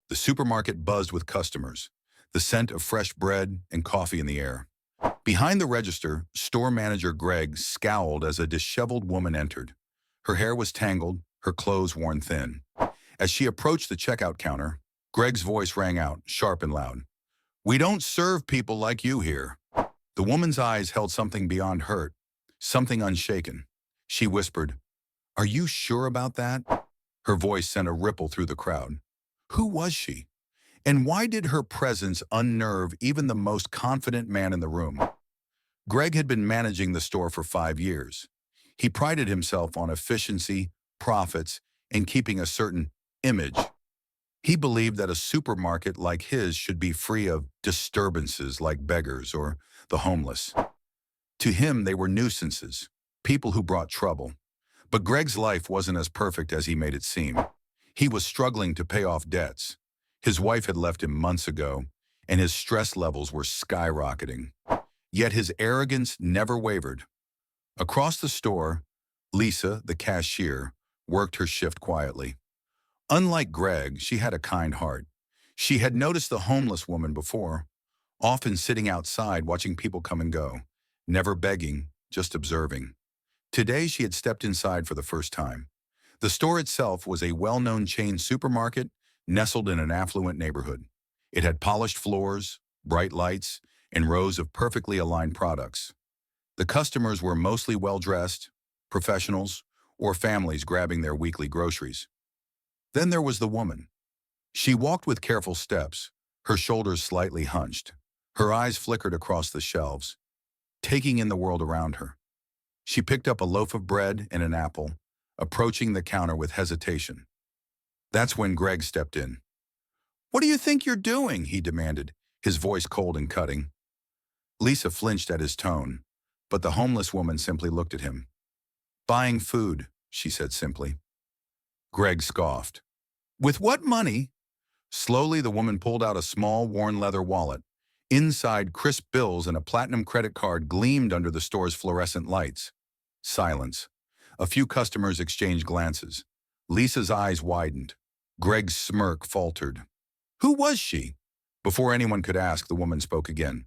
The supermarket buzzed with customers, the scent of fresh bread and coffee in the air. Behind the register, store manager Greg scowled as a disheveled woman entered. Her hair was tangled, her clothes worn thin. As she approached the checkout counter, Greg's voice rang out, sharp and loud. "We don't serve people like you here." The woman's eyes held something beyond hurt, something unshaken. She whispered, "Are you sure about that?" Her voice sent a ripple through the crowd. Who was she? And why did her presence unnerve even the most confident man in the room? Greg had been managing the store for 5 years. He prided himself on efficiency, profits, and keeping a certain image. He believed that a supermarket like his should be free of disturbances like beggars or the homeless. To him, they were nuisances, people who brought trouble. But Greg's life wasn't as perfect as he made it seem. He was struggling to pay off debts. His wife had left him months ago, and his stress levels were skyrocketing. Yet his arrogance never wavered. Across the store, Lisa, the cashier, worked her shift quietly. Unlike Greg, she had a kind heart. She had noticed the homeless woman before, often sitting outside watching people come and go, never begging, just observing. Today she had stepped inside for the first time. The store itself was a well-known chain supermarket nestled in an affluent neighborhood. It had polished floors, bright lights, and rows of perfectly aligned products. The customers were mostly well-dressed, professionals, or families grabbing their weekly groceries. Then there was the woman. She walked with careful steps, her shoulders slightly hunched. Her eyes flickered across the shelves, taking in the world around her. She picked up a loaf of bread and an apple, approaching the counter with hesitation. That's when Greg stepped in. "What do you think you're doing?" he demanded, his voice cold and cutting. Lisa flinched at his tone, but the homeless woman simply looked at him. "Buying food," she said simply. Greg scoffed. "With what money?" Slowly, the woman pulled out a small, worn leather wallet. Inside, crisp bills and a platinum credit card gleamed under the store's fluorescent lights. Silence. A few customers exchanged glances. Lisa's eyes widened. Greg's smirk faltered. "Who was she?" Before anyone could ask, the woman spoke again.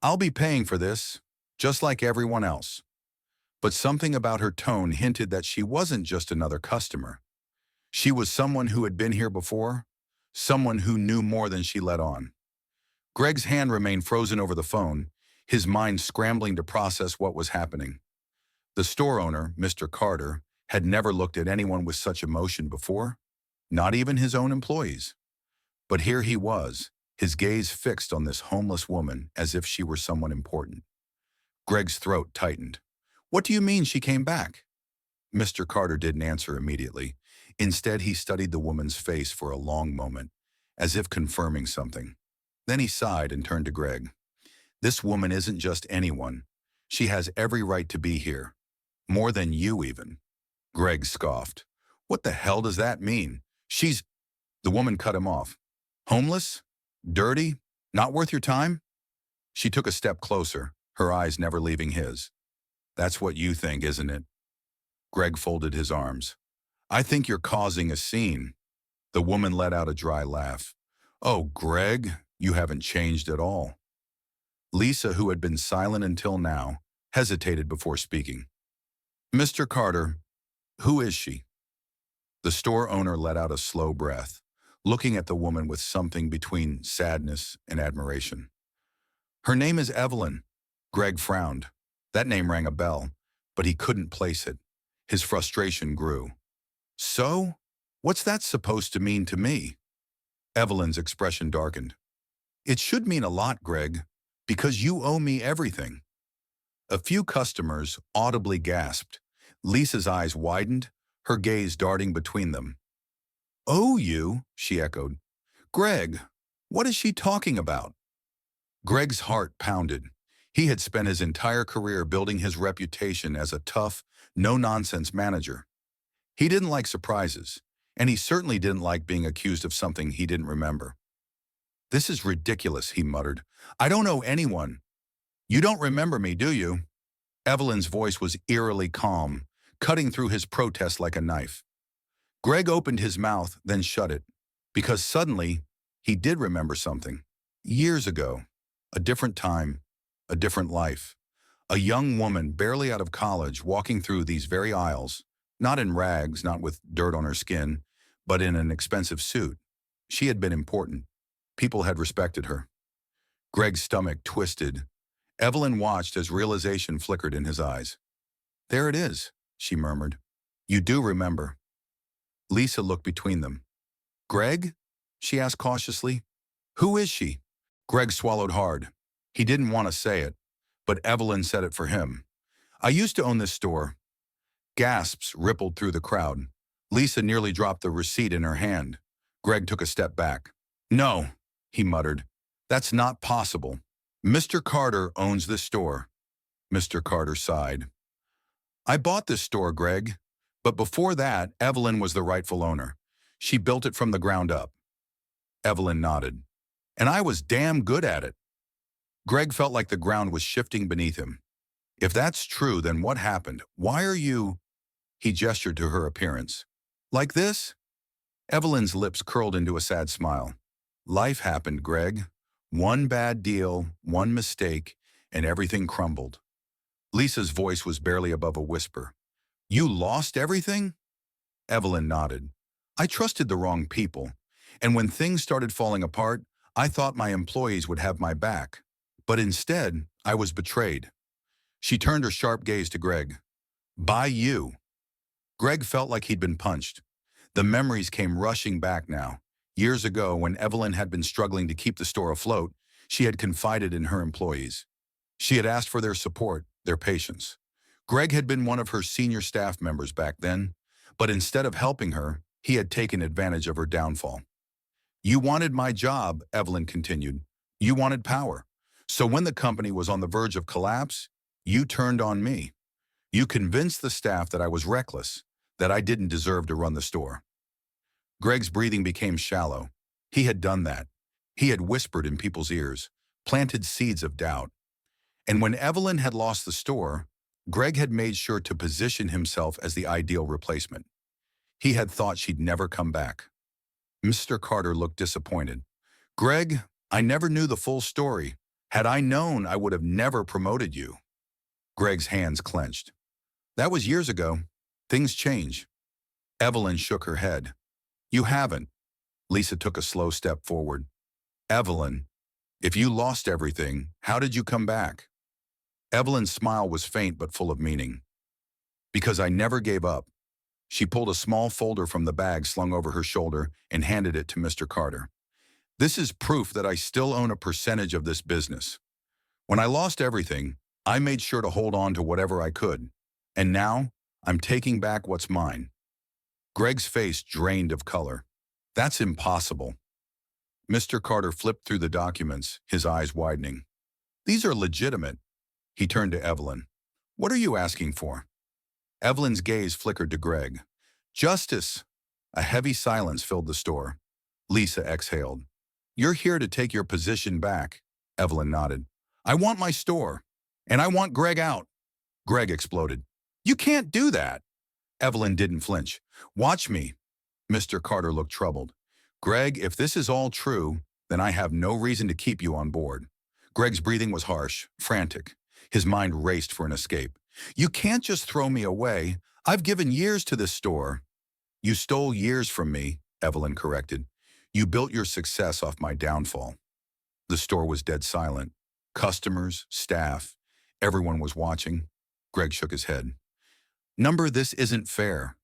"I'll be paying for this, just like everyone else." But something about her tone hinted that she wasn't just another customer. She was someone who had been here before, someone who knew more than she let on. Greg's hand remained frozen over the phone, his mind scrambling to process what was happening. The store owner, Mr. Carter, had never looked at anyone with such emotion before, not even his own employees. But here he was, his gaze fixed on this homeless woman as if she were someone important. Greg's throat tightened. "What do you mean she came back?" Mr. Carter didn't answer immediately. Instead, he studied the woman's face for a long moment, as if confirming something. Then he sighed and turned to Greg. "This woman isn't just anyone. She has every right to be here. More than you even." Greg scoffed. "What the hell does that mean? She's—" The woman cut him off. "Homeless? Dirty? Not worth your time?" She took a step closer, her eyes never leaving his. "That's what you think, isn't it?" Greg folded his arms. "I think you're causing a scene." The woman let out a dry laugh. "Oh, Greg, you haven't changed at all." Lisa, who had been silent until now, hesitated before speaking. "Mr. Carter, who is she?" The store owner let out a slow breath, looking at the woman with something between sadness and admiration. "Her name is Evelyn." Greg frowned. That name rang a bell, but he couldn't place it. His frustration grew. "So? What's that supposed to mean to me?" Evelyn's expression darkened. "It should mean a lot, Greg, because you owe me everything." A few customers audibly gasped. Lisa's eyes widened, her gaze darting between them. "Owe you?" she echoed. "Greg, what is she talking about?" Greg's heart pounded. He had spent his entire career building his reputation as a tough, no-nonsense manager. He didn't like surprises, and he certainly didn't like being accused of something he didn't remember. "This is ridiculous," he muttered. "I don't owe anyone." "You don't remember me, do you?" Evelyn's voice was eerily calm, cutting through his protest like a knife. Greg opened his mouth, then shut it. because suddenly he did remember something. Years ago, a different time, a different life. A young woman barely out of college walking through these very aisles, not in rags, not with dirt on her skin, but in an expensive suit. She had been important. People had respected her. Greg's stomach twisted. Evelyn watched as realization flickered in his eyes. "There it is," she murmured. "You do remember." Lisa looked between them. "Greg?" she asked cautiously. "Who is she?" Greg swallowed hard. He didn't want to say it, but Evelyn said it for him. "I used to own this store." Gasps rippled through the crowd. Lisa nearly dropped the receipt in her hand. Greg took a step back. "No," he muttered. "That's not possible. Mr. Carter owns this store." Mr. Carter sighed. "I bought this store, Greg. But before that, Evelyn was the rightful owner. She built it from the ground up." Evelyn nodded. "And I was damn good at it." Greg felt like the ground was shifting beneath him. "If that's true, then what happened? Why are you—" He gestured to her appearance. "Like this?" Evelyn's lips curled into a sad smile. "Life happened, Greg. One bad deal, one mistake, and everything crumbled." Lisa's voice was barely above a whisper. "You lost everything?" Evelyn nodded. "I trusted the wrong people, and when things started falling apart, I thought my employees would have my back. But instead, I was betrayed." She turned her sharp gaze to Greg. "By you." Greg felt like he'd been punched. The memories came rushing back now. Years ago, when Evelyn had been struggling to keep the store afloat, she had confided in her employees. She had asked for their support, their patience. Greg had been one of her senior staff members back then, but instead of helping her, he had taken advantage of her downfall. "You wanted my job," Evelyn continued. "You wanted power. So when the company was on the verge of collapse, you turned on me. You convinced the staff that I was reckless, that I didn't deserve to run the store." Greg's breathing became shallow. He had done that. He had whispered in people's ears, planted seeds of doubt. And when Evelyn had lost the store, Greg had made sure to position himself as the ideal replacement. He had thought she'd never come back. Mr. Carter looked disappointed. "Greg, I never knew the full story. Had I known, I would have never promoted you." Greg's hands clenched. "That was years ago. Things change." Evelyn shook her head. "You haven't." Lisa took a slow step forward. "Evelyn, if you lost everything, how did you come back?" Evelyn's smile was faint but full of meaning. "Because I never gave up." She pulled a small folder from the bag slung over her shoulder and handed it to Mr. Carter. "This is proof that I still own a percentage of this business. When I lost everything, I made sure to hold on to whatever I could. And now, I'm taking back what's mine." Greg's face drained of color. "That's impossible." Mr. Carter flipped through the documents, his eyes widening. "These are legitimate." He turned to Evelyn. "What are you asking for?" Evelyn's gaze flickered to Greg. "Justice." A heavy silence filled the store. Lisa exhaled. "You're here to take your position back." Evelyn nodded. "I want my store. And I want Greg out." Greg exploded. "You can't do that." Evelyn didn't flinch. "Watch me." Mr. Carter looked troubled. "Greg, if this is all true, then I have no reason to keep you on board." Greg's breathing was harsh, frantic. His mind raced for an escape. "You can't just throw me away. I've given years to this store." "You stole years from me," Evelyn corrected. "You built your success off my downfall." The store was dead silent. Customers, staff, everyone was watching. Greg shook his head. This isn't fair."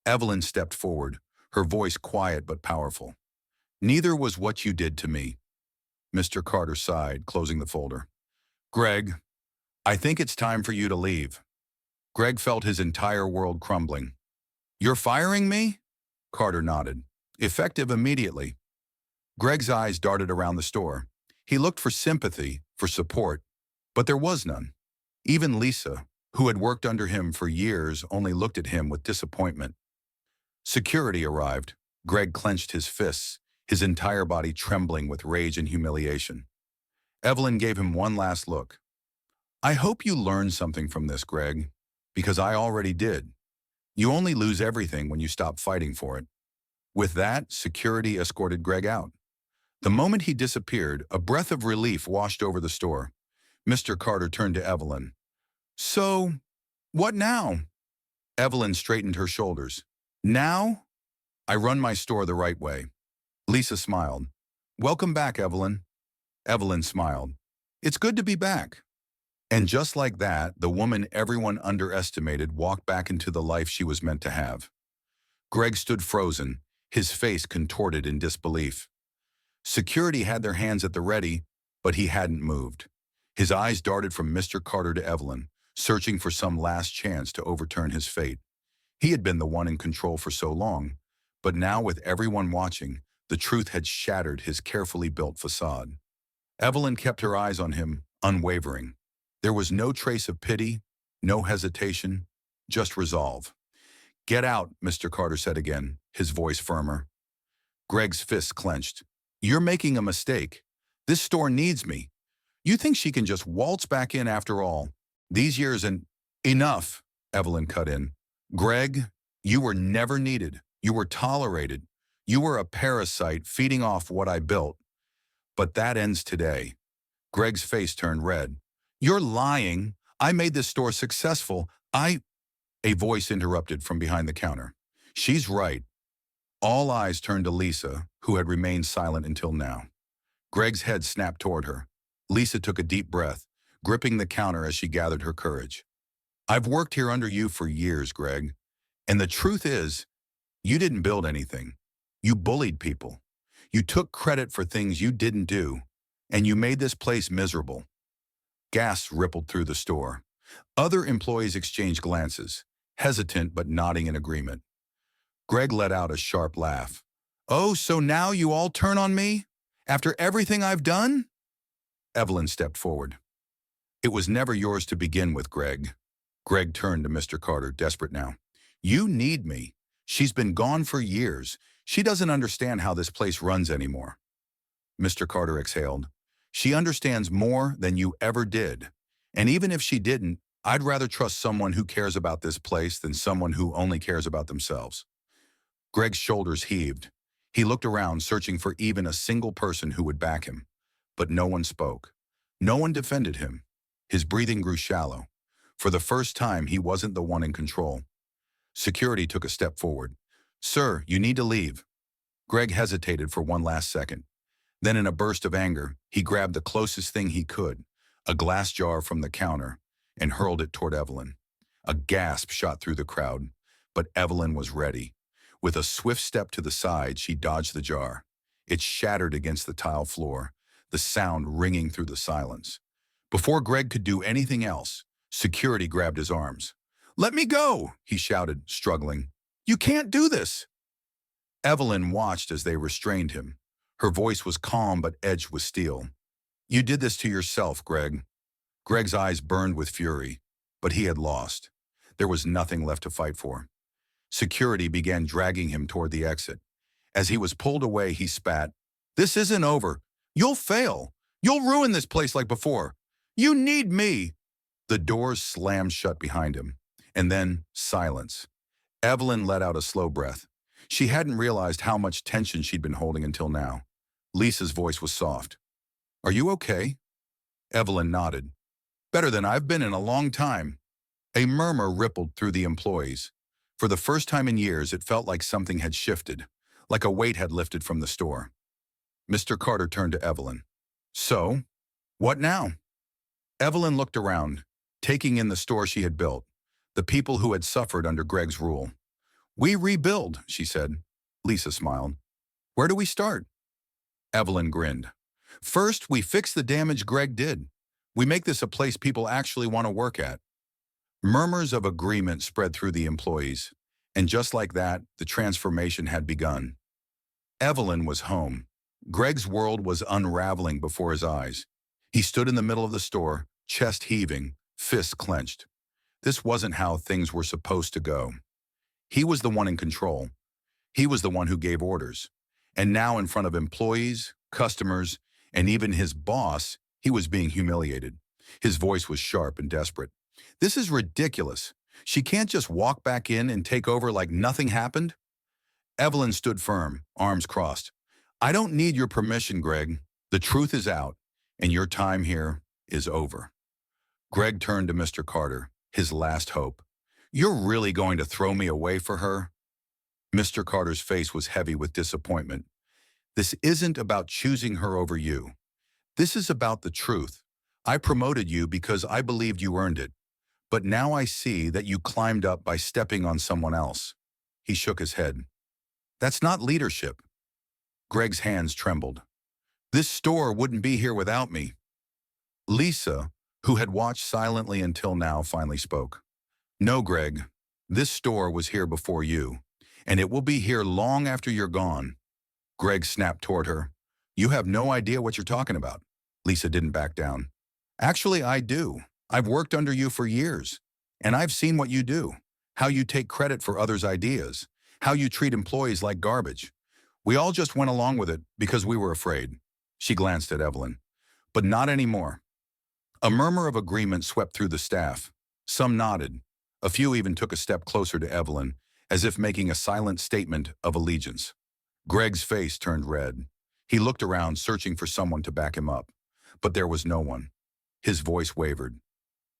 Evelyn stepped forward, her voice quiet but powerful. "Neither was what you did to me." Mr. Carter sighed, closing the folder. "Greg, I think it's time for you to leave." Greg felt his entire world crumbling. "You're firing me?" Carter nodded. "Effective immediately." Greg's eyes darted around the store. He looked for sympathy, for support, but there was none. Even Lisa, who had worked under him for years, only looked at him with disappointment. Security arrived. Greg clenched his fists, his entire body trembling with rage and humiliation. Evelyn gave him one last look. "I hope you learned something from this, Greg, because I already did. You only lose everything when you stop fighting for it." With that, security escorted Greg out. The moment he disappeared, a breath of relief washed over the store. Mr. Carter turned to Evelyn. So, what now? Evelyn straightened her shoulders. Now? I run my store the right way. Lisa smiled. Welcome back, Evelyn. Evelyn smiled. It's good to be back. And just like that, the woman everyone underestimated walked back into the life she was meant to have. Greg stood frozen, his face contorted in disbelief. Security had their hands at the ready, but he hadn't moved. His eyes darted from Mr. Carter to Evelyn, searching for some last chance to overturn his fate. He had been the one in control for so long, but now with everyone watching, the truth had shattered his carefully built facade. Evelyn kept her eyes on him, unwavering. There was no trace of pity, no hesitation, just resolve. Get out, Mr. Carter said again, his voice firmer. Greg's fists clenched. You're making a mistake. This store needs me. You think she can just waltz back in after all? These years and— Enough, Evelyn cut in. Greg, you were never needed. You were tolerated. You were a parasite feeding off what I built. But that ends today. Greg's face turned red. You're lying. I made this store successful. A voice interrupted from behind the counter. She's right. All eyes turned to Lisa, who had remained silent until now. Greg's head snapped toward her. Lisa took a deep breath, gripping the counter as she gathered her courage. I've worked here under you for years, Greg. And the truth is, you didn't build anything. You bullied people. You took credit for things you didn't do, and you made this place miserable. Gasps rippled through the store. Other employees exchanged glances, hesitant but nodding in agreement. Greg let out a sharp laugh. Oh, so now you all turn on me? After everything I've done? Evelyn stepped forward. It was never yours to begin with, Greg. Greg turned to Mr. Carter, desperate now. You need me. She's been gone for years. She doesn't understand how this place runs anymore. Mr. Carter exhaled. She understands more than you ever did. And even if she didn't, I'd rather trust someone who cares about this place than someone who only cares about themselves. Greg's shoulders heaved. He looked around, searching for even a single person who would back him. But no one spoke. No one defended him. His breathing grew shallow. For the first time, he wasn't the one in control. Security took a step forward. Sir, you need to leave. Greg hesitated for one last second. Then in a burst of anger, he grabbed the closest thing he could, a glass jar from the counter, and hurled it toward Evelyn. A gasp shot through the crowd, but Evelyn was ready. With a swift step to the side, she dodged the jar. It shattered against the tile floor, the sound ringing through the silence. Before Greg could do anything else, security grabbed his arms. Let me go, he shouted, struggling. You can't do this. Evelyn watched as they restrained him. Her voice was calm but edged with steel. You did this to yourself, Greg. Greg's eyes burned with fury, but he had lost. There was nothing left to fight for. Security began dragging him toward the exit. As he was pulled away, he spat. This isn't over. You'll fail. You'll ruin this place like before. You need me. The doors slammed shut behind him. And then silence. Evelyn let out a slow breath. She hadn't realized how much tension she'd been holding until now. Lisa's voice was soft. Are you okay? Evelyn nodded. Better than I've been in a long time. A murmur rippled through the employees. For the first time in years, it felt like something had shifted, like a weight had lifted from the store. Mr. Carter turned to Evelyn. So, what now? Evelyn looked around, taking in the store she had built, the people who had suffered under Greg's rule. We rebuild, she said. Lisa smiled. Where do we start? Evelyn grinned. First, we fix the damage Greg did. We make this a place people actually want to work at. Murmurs of agreement spread through the employees, and just like that, the transformation had begun. Evelyn was home. Greg's world was unraveling before his eyes. He stood in the middle of the store, chest heaving, fists clenched. This wasn't how things were supposed to go. He was the one in control. He was the one who gave orders. And now in front of employees, customers, and even his boss, he was being humiliated. His voice was sharp and desperate. This is ridiculous. She can't just walk back in and take over like nothing happened. Evelyn stood firm, arms crossed. I don't need your permission, Greg. The truth is out, and your time here is over. Greg turned to Mr. Carter, his last hope. You're really going to throw me away for her? Mr. Carter's face was heavy with disappointment. This isn't about choosing her over you. This is about the truth. I promoted you because I believed you earned it. But now I see that you climbed up by stepping on someone else. He shook his head. That's not leadership. Greg's hands trembled. This store wouldn't be here without me. Lisa, who had watched silently until now, finally spoke. No, Greg. This store was here before you, and it will be here long after you're gone. Greg snapped toward her. You have no idea what you're talking about. Lisa didn't back down. Actually, I do. I've worked under you for years, and I've seen what you do, how you take credit for others' ideas, how you treat employees like garbage. We all just went along with it because we were afraid. She glanced at Evelyn. But not anymore. A murmur of agreement swept through the staff. Some nodded. A few even took a step closer to Evelyn, as if making a silent statement of allegiance. Greg's face turned red. He looked around, searching for someone to back him up. But there was no one. His voice wavered.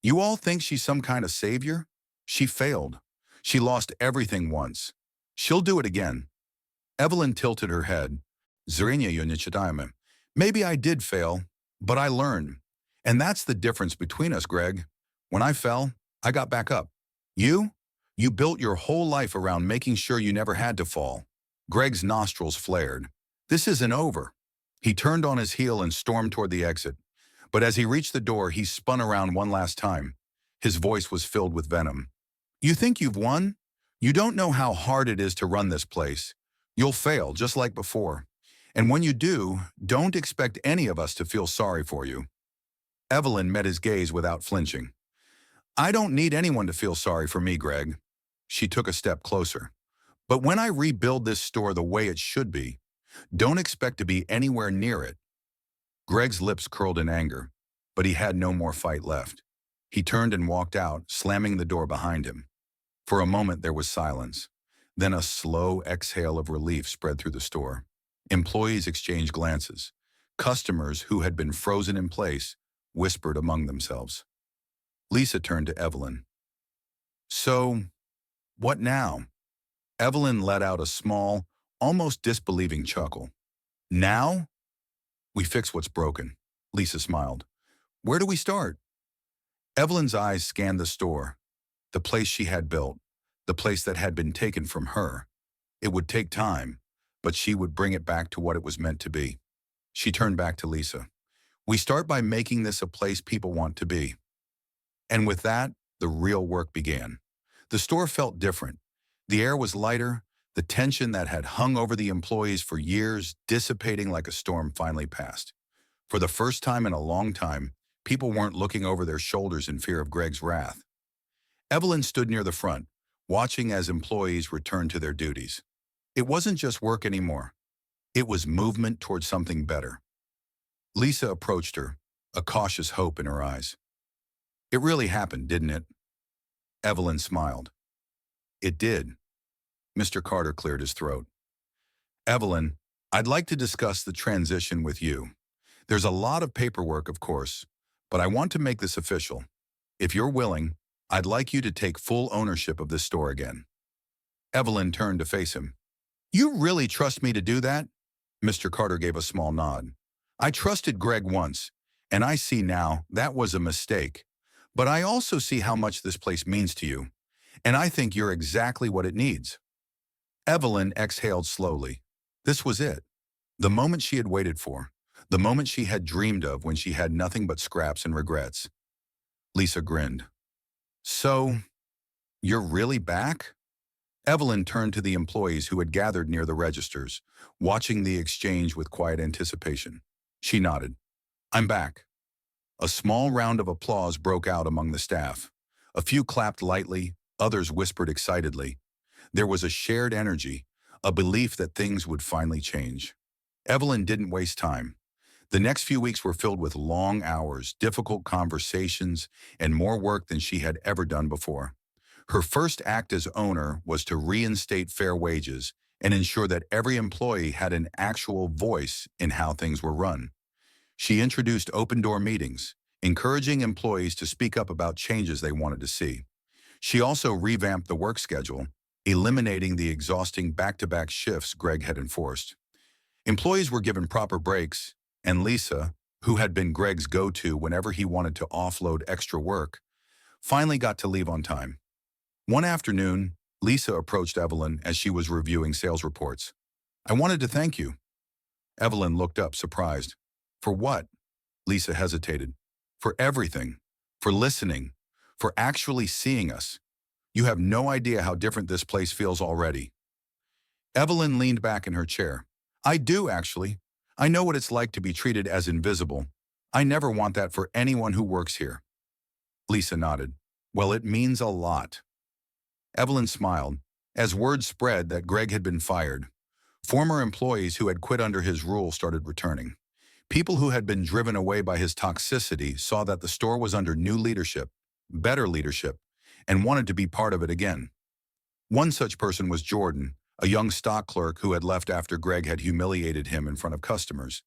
You all think she's some kind of savior? She failed. She lost everything once. She'll do it again. Evelyn tilted her head. Maybe I did fail, but I learned. And that's the difference between us, Greg. When I fell, I got back up. You built your whole life around making sure you never had to fall. Greg's nostrils flared. This isn't over. He turned on his heel and stormed toward the exit. But as he reached the door, he spun around one last time. His voice was filled with venom. You think you've won? You don't know how hard it is to run this place. You'll fail, just like before. And when you do, don't expect any of us to feel sorry for you. Evelyn met his gaze without flinching. I don't need anyone to feel sorry for me, Greg. She took a step closer. But when I rebuild this store the way it should be, don't expect to be anywhere near it. Greg's lips curled in anger, but he had no more fight left. He turned and walked out, slamming the door behind him. For a moment there was silence. Then a slow exhale of relief spread through the store. Employees exchanged glances. Customers who had been frozen in place whispered among themselves. Lisa turned to Evelyn. So, what now? Evelyn let out a small, almost disbelieving chuckle. Now? We fix what's broken, Lisa smiled. Where do we start? Evelyn's eyes scanned the store, the place she had built, the place that had been taken from her. It would take time, but she would bring it back to what it was meant to be. She turned back to Lisa. We start by making this a place people want to be. And with that, the real work began. The store felt different. The air was lighter, the tension that had hung over the employees for years dissipating like a storm finally passed. For the first time in a long time, people weren't looking over their shoulders in fear of Greg's wrath. Evelyn stood near the front, watching as employees returned to their duties. It wasn't just work anymore. It was movement toward something better. Lisa approached her, a cautious hope in her eyes. It really happened, didn't it? Evelyn smiled. It did. Mr. Carter cleared his throat. Evelyn, I'd like to discuss the transition with you. There's a lot of paperwork, of course, but I want to make this official. If you're willing, I'd like you to take full ownership of this store again. Evelyn turned to face him. You really trust me to do that? Mr. Carter gave a small nod. I trusted Greg once, and I see now that was a mistake. But I also see how much this place means to you, and I think you're exactly what it needs. Evelyn exhaled slowly. This was it. The moment she had waited for. The moment she had dreamed of when she had nothing but scraps and regrets. Lisa grinned. So, you're really back? Evelyn turned to the employees who had gathered near the registers, watching the exchange with quiet anticipation. She nodded. I'm back. A small round of applause broke out among the staff. A few clapped lightly, others whispered excitedly. There was a shared energy, a belief that things would finally change. Evelyn didn't waste time. The next few weeks were filled with long hours, difficult conversations, and more work than she had ever done before. Her first act as owner was to reinstate fair wages and ensure that every employee had an actual voice in how things were run. She introduced open-door meetings, encouraging employees to speak up about changes they wanted to see. She also revamped the work schedule, eliminating the exhausting back-to-back shifts Greg had enforced. Employees were given proper breaks, and Lisa, who had been Greg's go-to whenever he wanted to offload extra work, finally got to leave on time. One afternoon, Lisa approached Evelyn as she was reviewing sales reports. "I wanted to thank you." Evelyn looked up, surprised. "For what?" Lisa hesitated. "For everything. For listening. For actually seeing us. You have no idea how different this place feels already." Evelyn leaned back in her chair. "I do, actually. I know what it's like to be treated as invisible. I never want that for anyone who works here." Lisa nodded. "Well, it means a lot." Evelyn smiled. As word spread that Greg had been fired, former employees who had quit under his rule started returning. People who had been driven away by his toxicity saw that the store was under new leadership, better leadership, and wanted to be part of it again. One such person was Jordan, a young stock clerk who had left after Greg had humiliated him in front of customers.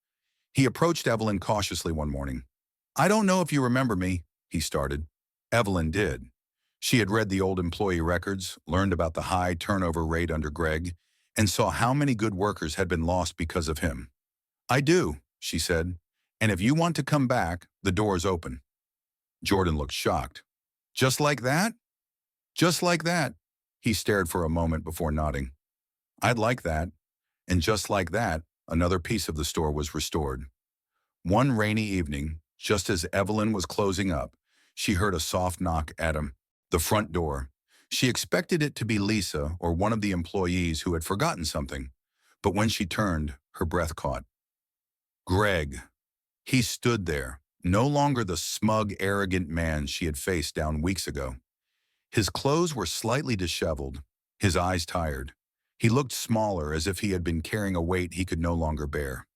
He approached Evelyn cautiously one morning. "I don't know if you remember me," he started. Evelyn did. She had read the old employee records, learned about the high turnover rate under Greg, and saw how many good workers had been lost because of him. "I do," she said, "and if you want to come back, the door is open." Jordan looked shocked. "Just like that?" "Just like that." He stared for a moment before nodding. "I'd like that." And just like that, another piece of the store was restored. One rainy evening, just as Evelyn was closing up, she heard a soft knock at the front door. She expected it to be Lisa or one of the employees who had forgotten something, but when she turned, her breath caught. Greg. He stood there, no longer the smug, arrogant man she had faced down weeks ago. His clothes were slightly disheveled, his eyes tired. He looked smaller, as if he had been carrying a weight he could no longer bear.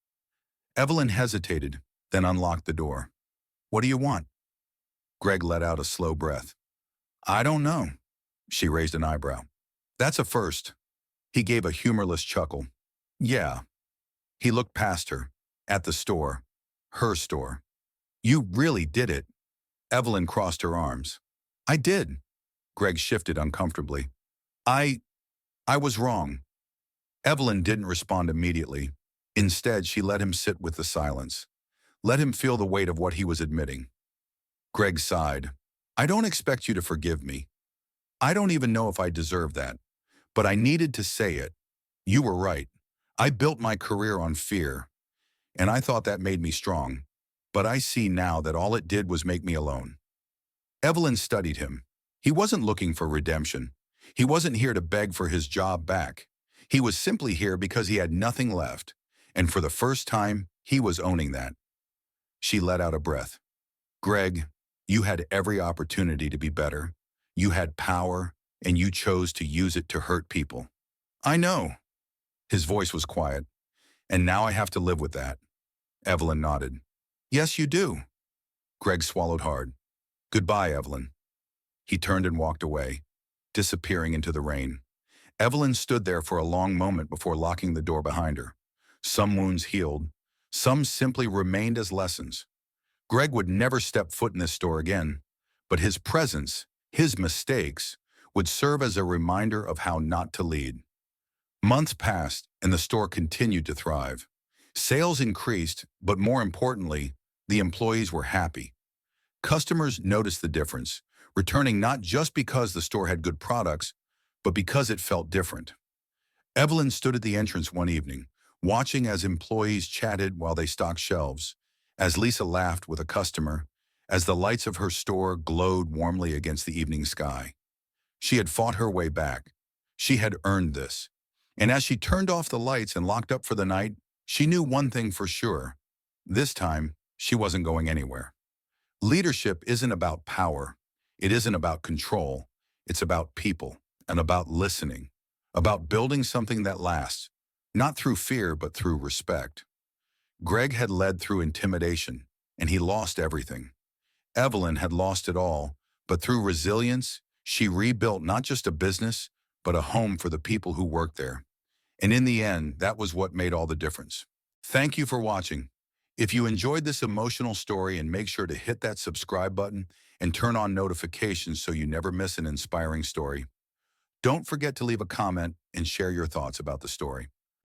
Evelyn hesitated, then unlocked the door. "What do you want?" Greg let out a slow breath. "I don't know." She raised an eyebrow. "That's a first." He gave a humorless chuckle. "Yeah." He looked past her, at the store, her store. "You really did it." Evelyn crossed her arms. "I did." Greg shifted uncomfortably. I was wrong." Evelyn didn't respond immediately. Instead, she let him sit with the silence. Let him feel the weight of what he was admitting. Greg sighed. "I don't expect you to forgive me. I don't even know if I deserve that. But I needed to say it. You were right. I built my career on fear, and I thought that made me strong. But I see now that all it did was make me alone." Evelyn studied him. He wasn't looking for redemption. He wasn't here to beg for his job back. He was simply here because he had nothing left, and for the first time, he was owning that. She let out a breath. "Greg, you had every opportunity to be better. You had power, and you chose to use it to hurt people." "I know." His voice was quiet. "And now I have to live with that." Evelyn nodded. "Yes, you do." Greg swallowed hard. "Goodbye, Evelyn." He turned and walked away, disappearing into the rain. Evelyn stood there for a long moment before locking the door behind her. Some wounds healed, some simply remained as lessons. Greg would never step foot in this store again, but his presence, his mistakes, would serve as a reminder of how not to lead. Months passed, and the store continued to thrive. Sales increased, but more importantly, the employees were happy. Customers noticed the difference, returning not just because the store had good products, but because it felt different. Evelyn stood at the entrance one evening, watching as employees chatted while they stocked shelves, as Lisa laughed with a customer, as the lights of her store glowed warmly against the evening sky. She had fought her way back. She had earned this. And as she turned off the lights and locked up for the night, she knew one thing for sure. This time, she wasn't going anywhere. Leadership isn't about power. It isn't about control. It's about people and about listening, about building something that lasts, not through fear, but through respect. Greg had led through intimidation, and he lost everything. Evelyn had lost it all, but through resilience, she rebuilt not just a business, but a home for the people who worked there. And in the end, that was what made all the difference. Thank you for watching. If you enjoyed this emotional story, and make sure to hit that subscribe button and turn on notifications so you never miss an inspiring story. Don't forget to leave a comment and share your thoughts about the story.